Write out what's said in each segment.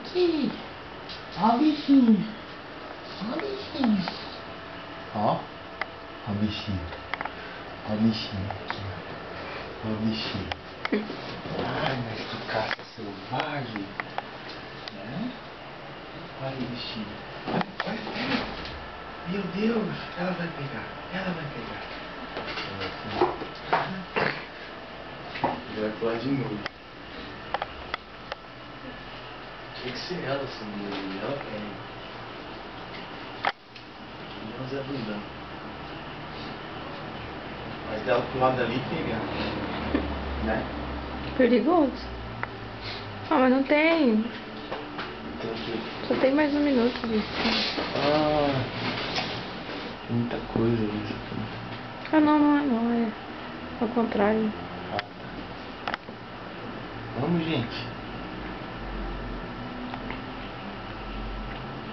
Aqui. Ó o bichinho. Ó o bichinho. Ó. Ó o bichinho. Ó o bichinho aqui, ó. Ó o bichinho. Ai, mas que caça selvagem. Né? Olha o bichinho. Vai, pega. Meu Deus. Ela vai pegar. Ela vai pegar. Ele vai pular de novo. Tem que ser ela, Sandra. Ela pega. Não Zé Bundão. Mas dela pular dali e pegar. Né? Perigoso. Ah, mas não tem. Tem que... Só tem mais 1 minuto disso. Ah, muita coisa isso aqui. Ah, não, é ao contrário. Ah, tá. Vamos, gente.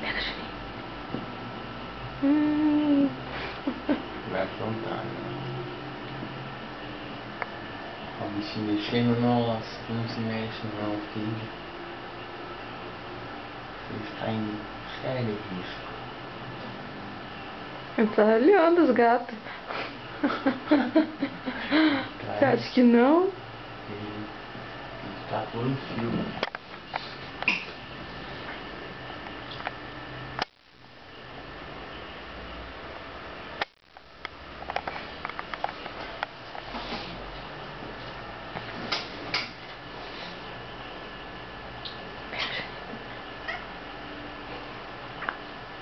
Pega, Juninho. Vai aprontar. Ó, o bichinho mexendo. Nossa, não se mexe não, filho. Você está em sério risco. Eu tô olhando os gatos. Você acha que não? Ele tá por um fio.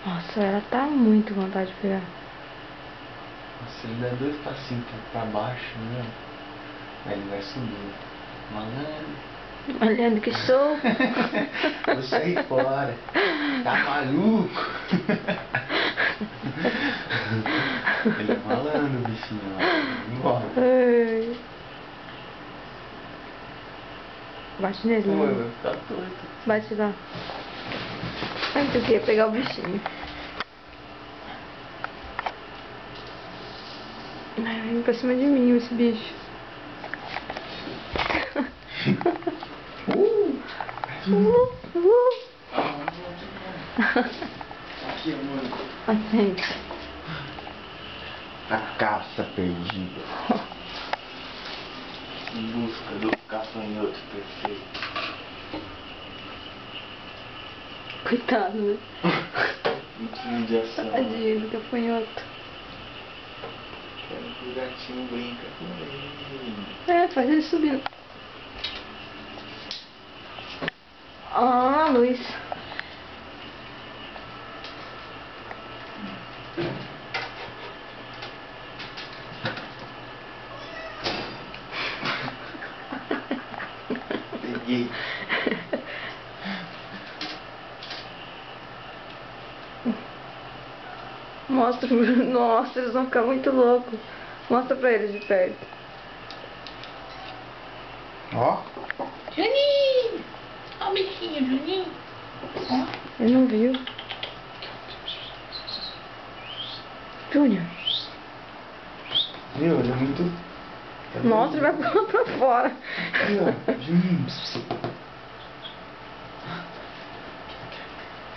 Nossa, ela tá muito com vontade de pegar. Se ele der 2 passinhos pra baixo, né? Aí ele vai subir. Malandro. Olhando que sou. Vou sair fora. Tá maluco? Ele é malandro, o bichinho. Vai embora. Ai. Bate nele. Pô, Né? vai ficar doido. Bate lá. Ai, tu queria pegar o bichinho. Ai, vem pra cima de mim esse bicho. Aqui, amor. Atende. A caça perdida. Em busca do gafanhoto perfeito. Coitado, né? Intimidação. Tadinho do gafanhoto. Quero que o gatinho brinca com ele. É, faz ele subir. Ah, Luiz. Peguei. Mostra. Nossa, eles vão ficar muito loucos. Mostra pra eles de perto. Ó. Juninho! Ó o bichinho, Juninho. Ó. Ele não viu. Júnior. Viu? Ele é muito... Nossa, ele vai pular pra fora. Aí, ó. Juninho.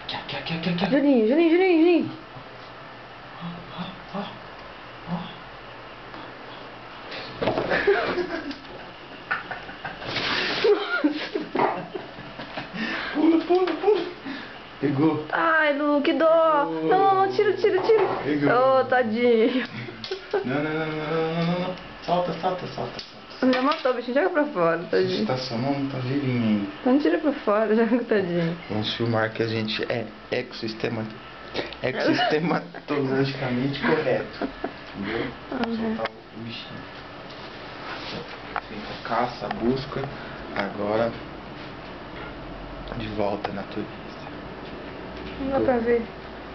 Aqui. Juninho. Ó. Pula. Pegou. Ai, Lu, que dó. Não, tira. Pegou. Oh, tadinho. Não. Solta. Já matou o bichinho, joga pra fora, tadinho. Tá só não tá vivinho ainda. Então tira pra fora, joga, tadinho. Vamos filmar que a gente é ecossistematologicamente correto. Entendeu? Soltar o bichinho. Feita a caça, a busca. Agora de volta à natureza. Não dá pra ver,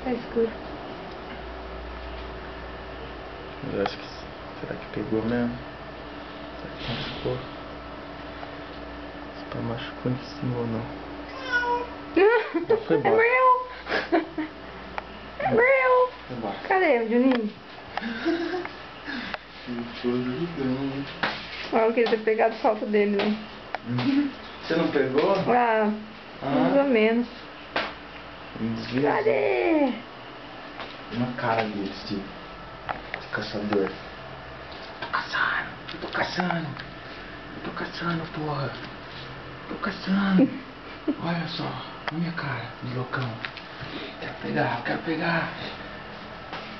tá escuro. Eu acho que... Será que pegou mesmo? Será que machucou? Se pá, machucou em cima ou não? Já foi embora. Foi embora. Cadê o Juninho? Não. Ah, eu queria ter pegado falta dele, né? Você não pegou? Ah, Mais ou menos. Cadê? Uma cara deles, de caçador. Tô caçando, porra. Tô caçando. Olha só, a minha cara de loucão.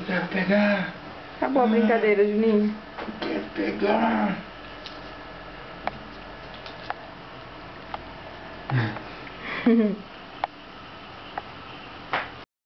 Quero pegar. Acabou a brincadeira, Juninho. Quero pegar.